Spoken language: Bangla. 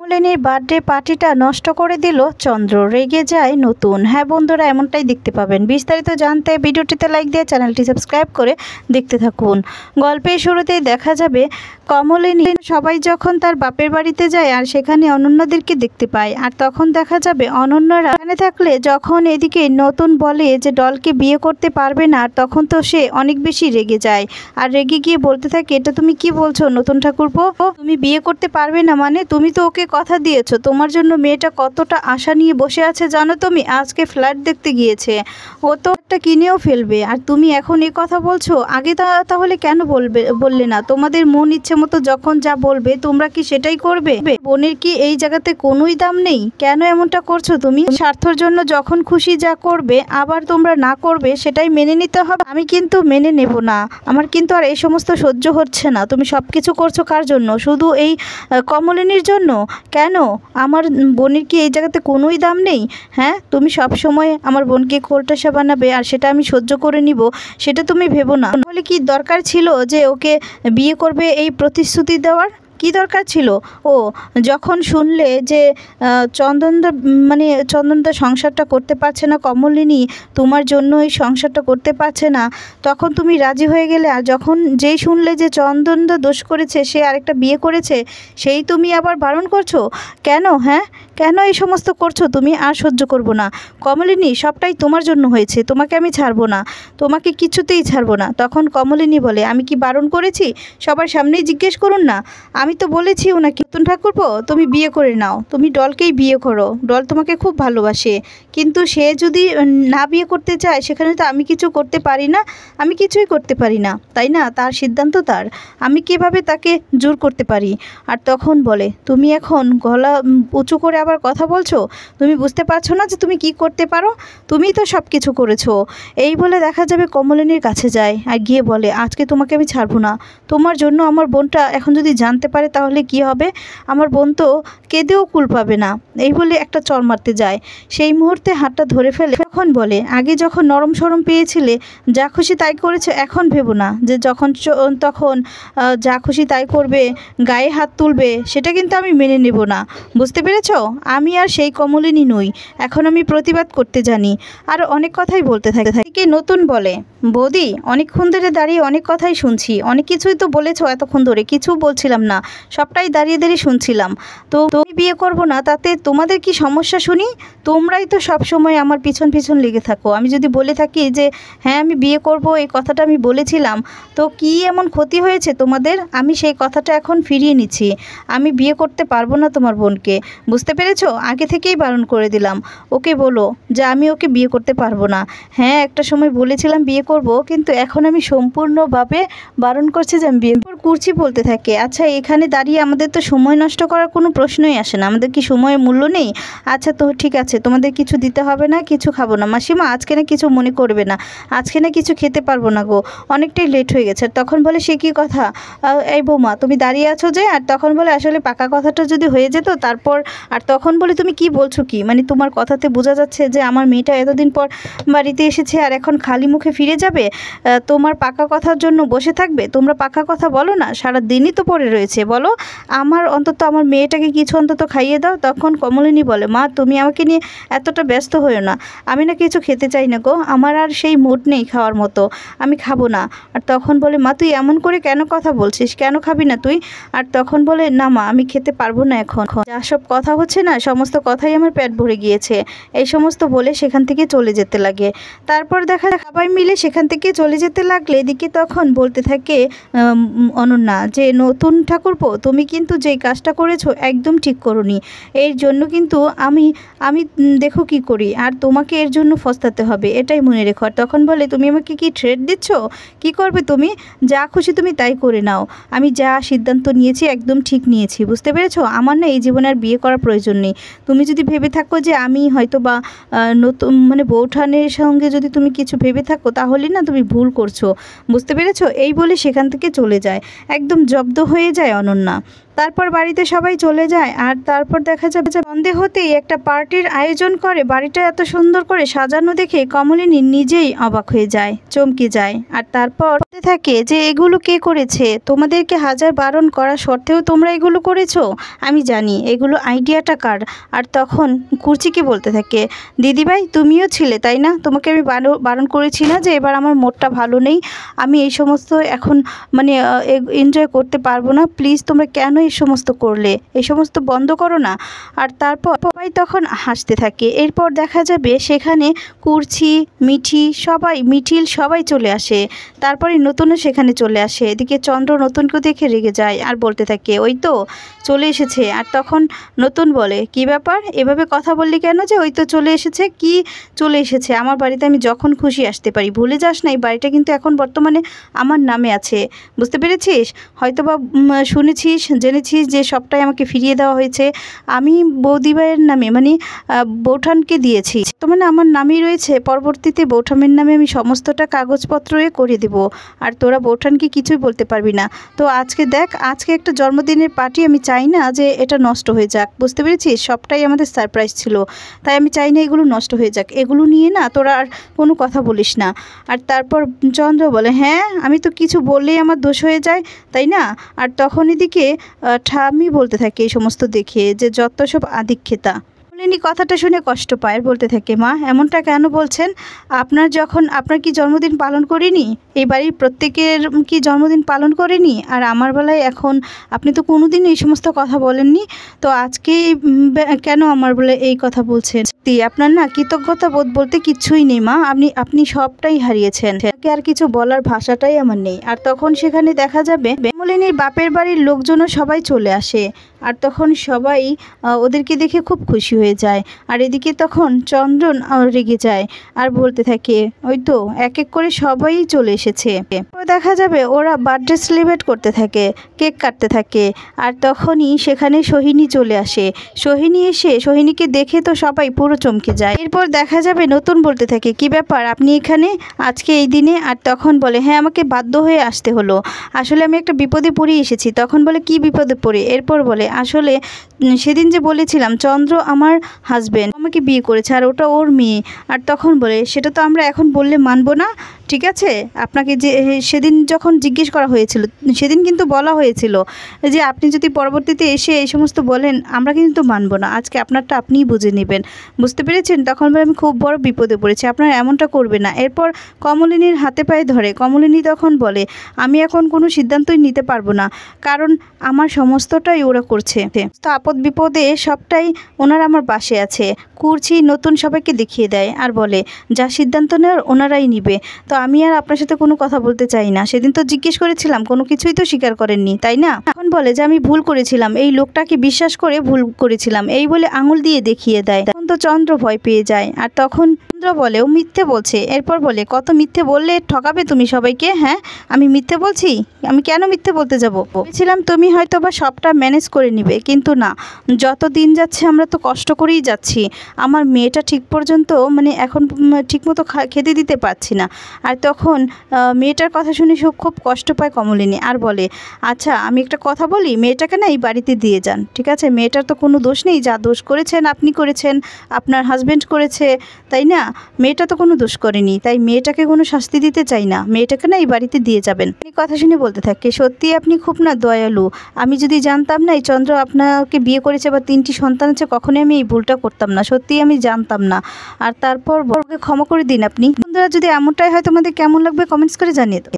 কমলিনীর বার্থডে পার্টিটা নষ্ট করে দিল চন্দ্র, রেগে যায় নতুন। হ্যাঁ বন্ধুরা, এমনটাই দেখতে পাবেন। বিস্তারিত জানতে ভিডিওটিতে লাইক দিয়ে চ্যানেলটি সাবস্ক্রাইব করে দেখতে থাকুন। গল্পের শুরুতেই দেখা যাবে কমলিনী সবাই যখন তার বাপের বাড়িতে যায় আর সেখানে অনন্যাদেরকে দেখতে পায়, আর তখন দেখা যাবে অনন্যারা এখানে থাকলে যখন এদিকে নতুন বলে যে ডলকে বিয়ে করতে পারবে না, তখন তো সে অনেক বেশি রেগে যায়। আর রেগে গিয়ে বলতে থাকে, এটা তুমি কি বলছো নতুন ঠাকুরপো? তুমি বিয়ে করতে পারবে না মানে? তুমি তো ওকে কথা দিয়েছো। তোমার জন্য মেয়েটা কতটা আশা নিয়ে বসে আছে জানো তুমি? আজকে ফ্ল্যাট দেখতে গিয়েছে, ও তো একটা কিনেও ফেলবে, আর তুমি এখন এই কথা বলছো। আগে তাহলে কেন বললে না? তোমাদের মন ইচ্ছে মতো যখন যা বলবে তোমরা কি সেটাই করবে? বোনের কি এই জায়গাতে কোনোই দাম নেই? কেন এমনটা করছো তুমি? স্বার্থের জন্য যখন খুশি যা করবে, আবার তোমরা না করবে সেটাই মেনে নিতে হবে। আমি কিন্তু মেনে নেব না। আমার কিন্তু আর এই সমস্ত সহ্য হচ্ছে না। তুমি সব কিছু করছো কার জন্য? শুধু এই কমলিনীর জন্য? কেন? আমার বোনের কি এই জায়গাতে কোনোই দাম নেই? হ্যাঁ, তুমি সব সময় আমার বোনকে কোলটাসা বানাবে আর সেটা আমি সহ্য করে নিব, সেটা তুমি ভেবো না। তাহলে কি দরকার ছিল যে ওকে বিয়ে করবে এই প্রতিশ্রুতি দেওয়ার? কি দরকার ছিল? ও যখন শুনলে যে চন্দনদা সংসারটা করতে পারছে না, কমলিনী তোমার জন্য এই সংসারটা করতে পারছে না, তখন তুমি রাজি হয়ে গেলে। আর যখন যেই শুনলে যে চন্দনদা দোষ করেছে, সে আরেকটা বিয়ে করেছে, সেই তুমি আবার বারণ করছো কেন? হ্যাঁ, কেন এই সমস্ত করছো তুমি? আর সহ্য করব না কমলিনী, সবটাই তোমার জন্য হয়েছে, তোমাকে আমি ছাড়বো না, তোমাকে কিছুতেই ছাড়বো না। তখন কমলিনী বলে, আমি কি বারণ করেছি? সবার সামনেই জিজ্ঞেস করুন না। আমি তো বলেছি ওনাকে, নতুন ঠাকুরপো তুমি বিয়ে করে নাও, তুমি ডলকেই বিয়ে করো, ডল তোমাকে খুব ভালোবাসে। কিন্তু সে যদি না বিয়ে করতে চায়, সেখানে তো আমি কিছু করতে পারি না। আমি কিছুই করতে পারি না, তাই না? তার সিদ্ধান্ত তার, আমি কিভাবে তাকে জোর করতে পারি? আর তখন বলে, তুমি এখন গলা উঁচু করে আবার কথা বলছো? তুমি বুঝতে পারছো না যে তুমি কি করতে পারো? তুমিই তো সব কিছু করেছো। এই বলে দেখা যাবে কমলিনীর কাছে যায় আর গিয়ে বলে, আজকে তোমাকে আমি ছাড়বো না। তোমার জন্য আমার বোনটা এখন যদি জানতে পারে তাহলে কি হবে? আমার বোন তো কেঁদেও কুল পাবে না। এই বলে একটা চর মারতে যায়, সেই মুহূর্তে হাতটা ধরে ফেলে। তখন বলে, আগে যখন নরম সরম পেয়েছিলে, যা খুশি তাই করেছো, এখন ভেবো না যে যখন তখন যা খুশি তাই করবে, গায়ে হাত তুলবে, সেটা কিন্তু আমি মেনে নেব না। বুঝতে পেরেছো? আমি আর সেই কমলিনী নই, এখন আমি প্রতিবাদ করতে জানি। আর অনেক কথাই বলতে থাকে। নতুন বলে, বৌদি অনেকক্ষণ ধরে দাঁড়িয়ে অনেক কথাই শুনছি, অনেক কিছুই তো বলেছো এতক্ষণ ধরে, কিছু বলছিলাম না, সবটাই দাঁড়িয়ে দাঁড়িয়ে শুনছিলাম। তো তুমি বিয়ে করবো না, তাতে তোমাদের কি সমস্যা শুনি? তোমরাই তো সব সময় আমার পিছন পিছন লেগে থাকো। আমি যদি বলে থাকি যে হ্যাঁ আমি বিয়ে করব, এই কথাটা আমি বলেছিলাম, তো কি এমন ক্ষতি হয়েছে তোমাদের? আমি সেই কথাটা এখন ফিরিয়ে নিচ্ছি। আমি বিয়ে করতে পারবো না তোমার বোনকে, বুঝতে পেরেছো? আগে থেকেই বারণ করে দিলাম। ওকে বলো যে আমি ওকে বিয়ে করতে পারবো না। হ্যাঁ, একটা সময় বলেছিলাম বিয়ে করব, কিন্তু এখন আমি সম্পূর্ণভাবে বারণ করছি যে আমি বিয়ে করছি বলতে থাকে। আচ্ছা, এখানে দাঁড়িয়ে আমাদের তো সময় নষ্ট করার কোনো প্রশ্নই আসে না। আমাদের কি সময়ের মূল্য নেই? আচ্ছা তো ঠিক আছে, তোমাদের কিছু দিতে হবে না, কিছু খাবো না। মাসিমা আজকে না কিছু মনে করবে না, আজকে না কিছু খেতে পারবো না গো, অনেকটাই লেট হয়ে গেছে। তখন বলে, সে কি কথা? এই বৌমা তুমি দাঁড়িয়ে আছো যে? আর তখন বলে, আসলে পাকা কথাটা যদি হয়ে যেত তারপর। আর তখন বলে, তুমি কি বলছো কি? মানে তোমার কথাতে বোঝা যাচ্ছে যে আমার মেয়েটা এতদিন পর বাড়িতে এসেছে আর এখন খালি মুখে ফিরে যাবে, তোমার পাকা কথার জন্য বসে থাকবে? তোমরা পাকা কথা বলো না, সারা দিনই তো পড়ে রয়েছে, বলো আমার অন্তত আমার মেয়েটাকে কিছু অন্তত খাইয়ে দাও। তখন কমলিনী বলে, মা তুমি আমাকে নিয়ে এতটা ব্যস্ত হয়েও না, আমি না কিছু খেতে চাই না গো, আমার আর সেই মুড নেই খাওয়ার মতো, আমি খাবো না। আর তখন বলে, মা তুই এমন করে কেন কথা বলছিস, কেন খাবি না তুই? আর তখন বলে, না মা আমি খেতে পারবো না এখন, যা সব কথা হচ্ছে না সমস্ত কথাই আমার পেট ভরে গিয়েছে। এই সমস্ত বলে সেখান থেকে চলে যেতে লাগে। তারপর দেখা সবাই মিলে সেখান থেকে চলে যেতে লাগলে, এদিকে তখন বলতে থাকে অনন্যা যে, নতুন ঠাকুরপো তুমি কিন্তু যেই কাজটা করেছো একদম ঠিক করোনি, এর জন্য কিন্তু আমি দেখো কি করি, আর তোমাকে এর জন্য ফস্তাতে হবে, এটাই মনে রেখো। আর তখন বলে, তুমি আমাকে কি থ্রেট দিচ্ছ? কি করবে তুমি? যা খুশি তুমি তাই করে নাও, আমি যা সিদ্ধান্ত নিয়েছি একদম ঠিক নিয়েছি, বুঝতে পেরেছো? আমার না এই জীবনে আর বিয়ে করার প্রয়োজন নেই। তুমি যদি ভেবে থাকো যে আমি হয়তো বা নতুন বৌঠানের সঙ্গে যদি তুমি কিছু ভেবে থাকো, তাহলে না তুমি ভুল করছো, বুঝতে পেরেছো? এই বলে সেখান থেকে চলে যায়, একদম জব্দ হয়ে যায় অনন্যা। তারপর বাড়িতে সবাই চলে যায়। আর তারপর দেখা যাবে যে সন্ধে হতেই একটা পার্টির আয়োজন করে, বাড়িটা এত সুন্দর করে সাজানো দেখে কমলিনী নিজেই অবাক হয়ে যায়, চমকে যায়। আর তারপর থাকে যে এগুলো কে করেছে, তোমাদেরকে হাজার বারণ করা সত্ত্বেও তোমরা এগুলো করেছো, আমি জানি এগুলো আইডিয়াটা কার। আর তখন কুর্চিকে বলতে থাকে, দিদিভাই তুমিও ছিলে তাই না, তোমাকে আমি বারণ করেছি না যে এবার আমার মুডটা ভালো নেই, আমি এই সমস্ত এখন মানে এনজয় করতে পারবো না, প্লিজ তোমরা কেন এই সমস্ত করলে, এই সমস্ত বন্ধ করো না। আর তারপর সবাই তখন হাসতে থাকে। এরপর দেখা যাবে সেখানে কুর্চি, মিঠিল সবাই চলে আসে। তারপরে নতুনও সেখানে চলে আসে। এদিকে চন্দ্র নতুনকে দেখে রেগে যায় আর বলতে থাকে, ওই তো চলে এসেছে। আর তখন নতুন বলে, কি ব্যাপার এভাবে কথা বললি কেন যে ওই তো চলে এসেছে, কি চলে এসেছে, আমার বাড়িতে আমি যখন খুশি আসতে পারি, ভুলে যাস না এই বাড়িটা কিন্তু এখন বর্তমানে আমার নামে আছে, বুঝতে পেরেছিস, হয়তো বা শুনেছিস জেনেছিস যে সবটাই আমাকে ফিরিয়ে দেওয়া হয়েছে, আমি বৌদিভাইয়ের নামে মানে বৌঠানকে দিয়েছি, তো মানে আমার নামেই রয়েছে, পরবর্তীতে বৌঠানের নামে আমি সমস্তটা কাগজপত্র করে দেব, আর তোরা বৌঠানকে কিছুই বলতে পারবি না। তো আজকে দেখ, আজকে একটা জন্মদিনের পার্টি, আমি চাই না যে এটা নষ্ট হয়ে যাক, বুঝতে পেরেছিস, সবটাই আমাদের সারপ্রাইজ ছিল, তাই আমি চাই না এগুলো নষ্ট হয়ে যাক, এগুলো নিয়ে না তোরা আর কোনো কথা বলিস না। আর তারপর চন্দ্র বলে, হ্যাঁ আমি তো কিছু বললেই আমার দোষ হয়ে যায় তাই না। আর তখন এদিকে ঠাম্মি বলতে থাকে এই সমস্ত দেখে যে যত সব আদিক্ষেতা। কমলিনী কথাটা শুনে কষ্ট পায়, বলতে থাকে, মা এমনটা কেন বলছেন, আপনার কি জন্মদিন পালন করিনি, এই বাড়ির প্রত্যেকের কি জন্মদিন পালন করেনি, আর আমার বেলায় এখন আপনি তো কোনোদিন এই সমস্ত কথা বলেননি, তো আজকে কেন আমার বলে এই কথা বলছেন, আপনার না কৃতজ্ঞতা বোধ বলতে কিচ্ছুই নেই মা, আপনি সবটাই হারিয়েছেন, আর কিছু বলার ভাষাটাই আমার নেই। আর তখন সেখানে দেখা যাবে কমলিনীর বাপের বাড়ির লোকজনও সবাই চলে আসে। আর তখন সবাই ওদেরকে দেখে খুব খুশি হয়ে যায়। আর এদিকে তখন চন্দন রেগে যায় আর বলতে থাকে, ওই তো এক এক করে সবাই চলে এসেছে। দেখা যাবে ওরা বার্থডে সেলিব্রেট করতে থাকে, কেক কাটতে থাকে। আর তখনই সেখানে সোহিনী চলে আসে। সোহিনী এসে সোহিনীকে দেখে তো সবাই পুরো চমকে যায়। এরপর দেখা যাবে নতুন বলতে থাকে, কি ব্যাপার আপনি এখানে আজকে এই দিনে। আর তখন বলে, হ্যাঁ আমাকে বাধ্য হয়ে আসতে হলো, আসলে আমি একটা বিপদে পড়ে এসেছি। তখন বলে, কি বিপদে পড়ে। এরপর বলে, আসলে সেদিন যে বলেছিলাম চন্দ্র আমার হাজবেন্ড, আমাকে বিয়ে করেছে আর ওটা ওর মেয়ে। আর তখন বলে, সেটা তো আমরা এখন বললে মানবো না, ঠিক আছে, আপনাকে যে সেদিন যখন জিজ্ঞেস করা হয়েছিল সেদিন কিন্তু বলা হয়েছিল যে আপনি যদি পরবর্তীতে এসে এই সমস্ত বলেন আমরা কিন্তু মানবো না, আজকে আপনারটা আপনিই বুঝে নেবেন, বুঝতে পেরেছেন। তখন বলে, আমি খুব বড় বিপদে পড়েছি, আপনারা এমনটা করবে না। এরপর কমলিনীর হাতে পায়ে ধরে। কমলিনী তখন বলে, আমি এখন কোনো সিদ্ধান্তই নিতে পারবো না, কারণ আমার সমস্তটাই ওরা করছে, তো আপদ বিপদে সবটাই ওনারা আমার পাশে আছে। কুর্চি নতুন সবাইকে দেখিয়ে দেয় আর বলে, যা সিদ্ধান্ত নেওয়ার ওনারাই নিবে, তো আমি আর আপনার সাথে কোনো কথা বলতে চাই না। সেদিন তো জিজ্ঞেস করেছিলাম, কোনো কিছুই তো স্বীকার করেননি তাই না। এখন বলে যে আমি ভুল করেছিলাম, এই লোকটাকে বিশ্বাস করে ভুল করেছিলাম, এই বলে আঙুল দিয়ে দেখিয়ে দেয়। তখন তো চন্দ্র ভয় পেয়ে যায়। আর তখন চন্দ্র বলে, ও মিথ্যে বলছে। এরপর বলে, কত মিথ্যে বললে ঠকাবে তুমি সবাইকে, হ্যাঁ আমি মিথ্যে বলছি, আমি কেন মিথ্যে বলতে যাব, বলেছিলাম তুমি হয়তো বা সবটা ম্যানেজ করে নিবে, কিন্তু না, যত দিন যাচ্ছে আমরা তো কষ্ট করেই যাচ্ছি, আমার মেয়েটা ঠিক পর্যন্ত মানে এখন ঠিকমতো খেতে দিতে পারছি না। আর তখন মেয়েটার কথা শুনে খুব কষ্ট পায় কমলিনী আর বলে, আচ্ছা আমি একটা কথা বলি, মেয়েটাকে না এই বাড়িতে দিয়ে যান, ঠিক আছে, মেয়েটার তো কোনো দোষ নেই, যা দোষ করেছেন আপনি করেছেন, আপনার হাজব্যান্ড করেছে তাই না, মেয়েটা তো কোনো দোষ করেনি, তাই মেয়েটাকে কোনো শাস্তি দিতে চাই না, মেয়েটাকে না এই বাড়িতে দিয়ে যাবেন। এই কথা শুনে বলতে থাকে, সত্যি আপনি খুব না দয়ালু, আমি যদি জানতাম না এই চন্দ্র আপনাকে বিয়ে করেছে বা 3টি সন্তান আছে, কখনোই আমি এই ভুলটা করতাম না, সত্যিই আমি জানতাম না। আর তারপর বড়কে ক্ষমা করে দিন আপনি। বন্ধুরা যদি এমনটাই হয় তোমাদের কেমন লাগবে কমেন্টস করে জানিয়ে দাও।